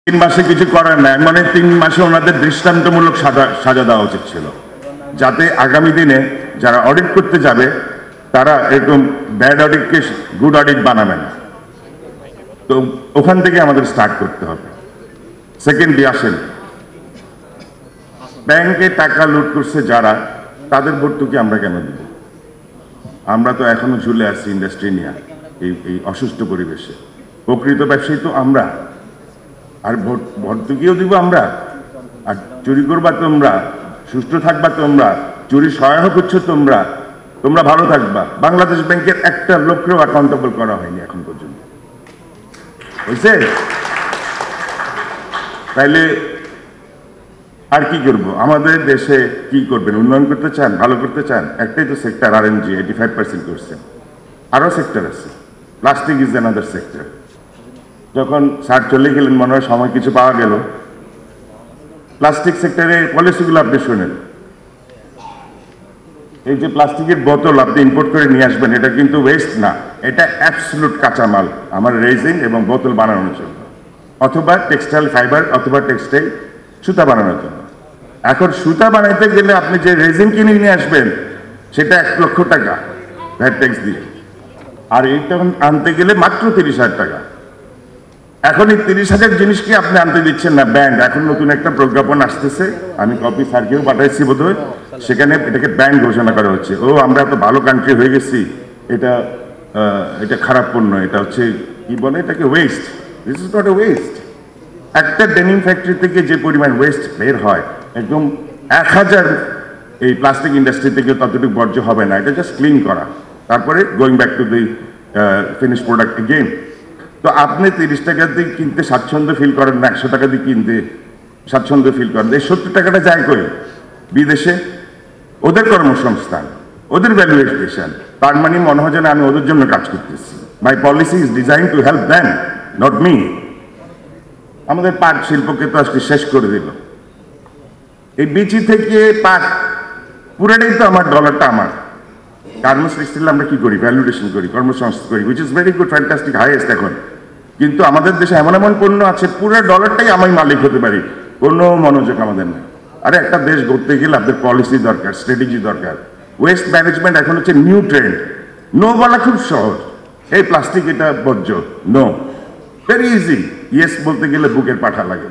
3 মাসে কিছু করার নাই, মানে 3 মাসে ওনাদের দৃষ্টান্তমূলক সাজা দেওয়া উচিত ছিল, যাতে আগামী দিনে যারা অডিট করতে যাবে তারা এরকম ব্যাড অডিটকে গুড অডিট বানাবে না। তো ওখান থেকে আমাদের স্টার্ট করতে হবে। সেকেন্ডলি আসেন, ব্যাংকে টাকা লুট করছে যারা, তাদের ভর্তুকি আমরা কেন দিব? আমরা তো এখনো ঝুলে আছি ইন্ডাস্ট্রি নিয়ে, এই অসুস্থ পরিবেশে। প্রকৃত ব্যবসায়ী তো আমরা, আর ভর্তুকিও দিব আমরা। আর চুরি করবা তোমরা, সুষ্ঠু থাকবা তোমরা, চুরি সহায়ক হচ্ছে তোমরা, তোমরা ভালো থাকবা। বাংলাদেশ ব্যাংকের একটা লোককেও অ্যাকাউন্টেবল করা হয়নি এখন পর্যন্ত, বুঝছে? তাইলে আর কি করব? আমাদের দেশে কি করবেন? উন্নয়ন করতে চান, ভালো করতে চান? একটাই তো সেক্টর, RNG 85% করছে। আরও সেক্টর আছে, প্লাস্টিক ইজ অ্যানাদার সেক্টর। যখন স্যার চলে গেলেন, মনে হয় সময় কিছু পাওয়া গেল। প্লাস্টিক সেক্টরে পলিসিগুলো আপনি শোনেন। এই যে প্লাস্টিকের বোতল আপনি ইম্পোর্ট করে নিয়ে আসবেন, এটা কিন্তু ওয়েস্ট না, এটা অ্যাবসলুট কাঁচামাল আমার রেজিন এবং বোতল বানানোর জন্য, অথবা টেক্সটাইল ফাইবার, অথবা টেক্সটাইল সুতা বানানোর জন্য। এখন সুতা বানাইতে গেলে আপনি যে রেজিন কিনে নিয়ে আসবেন সেটা 1 লক্ষ টাকা ভ্যাট ট্যাক্স দিয়ে, আর এইটা আনতে গেলে মাত্র 30,000 টাকা। এখন এই 30,000 জিনিসকে আপনি আনতে দিচ্ছেন না ব্যান্ড। এখন নতুন একটা প্রজ্ঞাপন আসতেছে, আমি কপি স্যারকেও পাঠাইছি বোধহয়, সেখানে এটাকে ব্যান্ড ঘোষণা করা হচ্ছে। ও আমরা এত ভালো কান্ট্রি হয়ে গেছি, এটা খারাপ পণ্য, এটা হচ্ছে কি বলে এটাকে West. This is not a West. একটা ডেনিম ফ্যাক্টরি থেকে যে পরিমাণ ওয়েস্ট বের হয়, একদম 1000 এই প্লাস্টিক ইন্ডাস্ট্রি থেকে ততটুকু বর্জ্য হবে না। এটা জাস্ট ক্লিন করা, তারপরে going back to the finish product again. তো আপনি 30 টাকা দিয়ে কিনতে স্বাচ্ছন্দ্য ফিল করেন না, 100 টাকা দিয়ে কিনতে স্বাচ্ছন্দ্য ফিল করেন। এই 70 টাকাটা যায় করে বিদেশে, ওদের কর্মসংস্থান, ওদের ভ্যালুয়েশন। তার মানে মনে হয় যেন আমি ওদের জন্য কাজ করতেছি। My policy is design to help them, not me. আমাদের পাট শিল্পকে তো আজকে শেষ করে দিল। এই বিচি থেকে পাট পুরাটাই তো আমার, ডলারটা আমার। গার্মেন্টস টেক্সটাইল আমরা কি করি? ভ্যালুয়েশন করি, কর্মসংস্থান করি, which is very good, fantastic, highest এখন। কিন্তু আমাদের দেশে এমন এমন পণ্য আছে, পুরো ডলারটাই আমি মালিক হতে পারি, কোনো মনোযোগ আমাদের নেই। আরে একটা দেশ গড়তে গেলে আপনাদের পলিসি দরকার, স্ট্র্যাটেজি দরকার। ওয়েস্ট ম্যানেজমেন্ট এখন হচ্ছে নিউ ট্রেন্ড। নো বলা খুব সহজ, এই প্লাস্টিক এটা বর্জ্য, নো, ভেরি ইজি। ইয়েস বলতে গেলে বুকের পাঠা লাগে।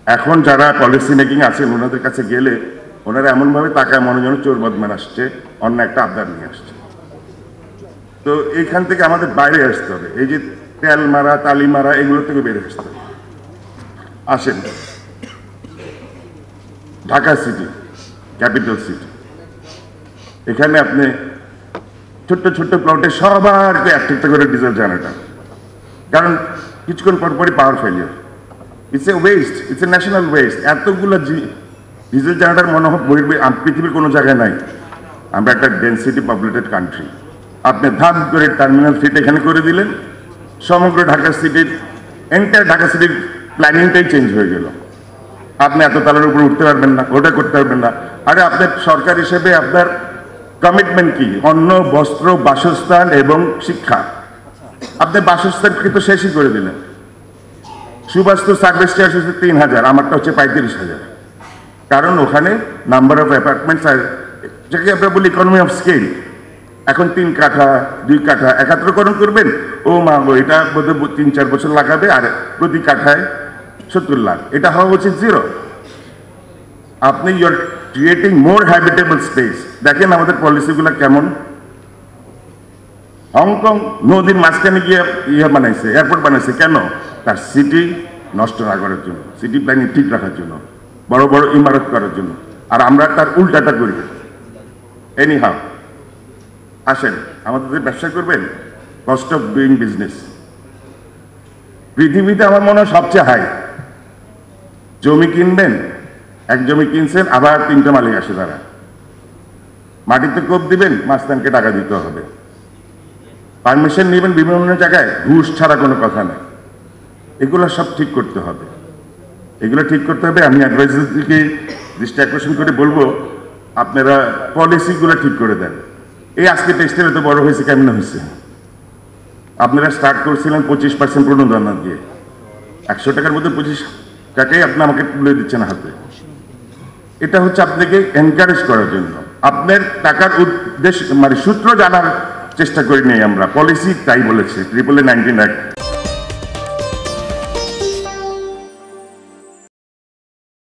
এখন যারা পলিসি মেকিং আছেন ওনাদের কাছে গেলে ওনারা এমনভাবে তাকায় মনে যেন চোর বদমান আসছে, অন্য একটা আবদার নিয়ে আসছে। তো এইখান থেকে আমাদের বাইরে আসতে হবে, এই যে তেল মারা, তালি মারা, এগুলো থেকে বেরিয়ে আসতে হবে। আসেন, ঢাকা সিটি, ক্যাপিটাল সিটি, এখানে আপনি ছোট্ট ছোট্ট প্লটে সবার একটা করে ডিজেল জেনারেটর, কারণ কিছুক্ষণ পরপরই power failure. It's a waste, it's a national waste. এতগুলো ডিজেল জেনারেটর মনে হয় পৃথিবীর কোনো জায়গায় নাই। আমরা একটা ডেন্সিটি পপুলেটেড কান্ট্রি। আপনি ধাপ করে টার্মিনাল ফিট এখানে করে দিলেন, সমগ্র ঢাকা সিটির, এন্টায়ার ঢাকা সিটির প্ল্যানিংটাই চেঞ্জ হয়ে গেল। আপনি এত তালের উপরে উঠতে পারবেন না, ওটা করতে পারবেন না। আরে আপনার সরকার হিসেবে আপনার কমিটমেন্ট কি? অন্ন, বস্ত্র, বাসস্থান এবং শিক্ষা। আপনি বাসস্থানকে তো শেষই করে দিলেন। সুভাষ তো সার্ভিস চার্জ হচ্ছে 3,000, আমারটা হচ্ছে 35,000। কারণ ওখানে নাম্বার অফ অ্যাপার্টমেন্টস, আর যাকে আমরা বলি ইকোনমি অফ স্কেল। এখন 3 কাঠা 2 কাঠা একাত্রকরণ করবেন, ও মা গো, এটা বোধহয় 3-4 বছর লাগাবে, আর প্রতি কাঠায় 70 লাখ। এটা হওয়া উচিত 0। আপনি your creating more habitable space. দেখেন আমাদের পলিসিগুলো কেমন। হংকং নদীর মাঝখানে গিয়ে বানাইছে, এয়ারপোর্ট বানাইছে। কেন? তার সিটি নষ্ট না করার জন্য, সিটি প্ল্যানিং ঠিক রাখার জন্য, বড় বড় ইমারত করার জন্য। আর আমরা তার উল্টাটা করি। এনি হাউ, আসেন, আমাদের ব্যবসা করবেন, কস্ট অফ ডুইং বিজনেস পৃথিবীতে আমার মনে হয় সবচেয়ে হাই। জমি কিনবেন, এক জমি কিনছেন, আবার 3টে মালিক আসে, তারা মাটিতে কোপ দিবেন, মাস্তানকে টাকা দিতে হবে। পারমিশন নেবেন বিভিন্ন জায়গায়, ঘুষ ছাড়া কোনো কথা নেই। এগুলো সব ঠিক করতে হবে, এগুলো ঠিক করতে হবে। আমি অ্যাডভাইজারকে দৃষ্টি আকর্ষণ করে বলবো, আপনারা পলিসিগুলো ঠিক করে দেন। এই আজকে টেক্সটাইল এত বড় হয়েছে কেমন হয়েছে? আপনারা স্টার্ট করছিলেন 25% প্রণোদনা দিয়ে, 100 টাকার মধ্যে 25 টাকাই আপনি আমাকে তুলে দিচ্ছেন হাতে। এটা হচ্ছে আপনাকে এনকারেজ করার জন্য, আপনার টাকার উদ্দেশ্য মানে সূত্র জানার চেষ্টা করি নেই আমরা। পলিসি তাই বলেছে 1919 অ্যাক্ট।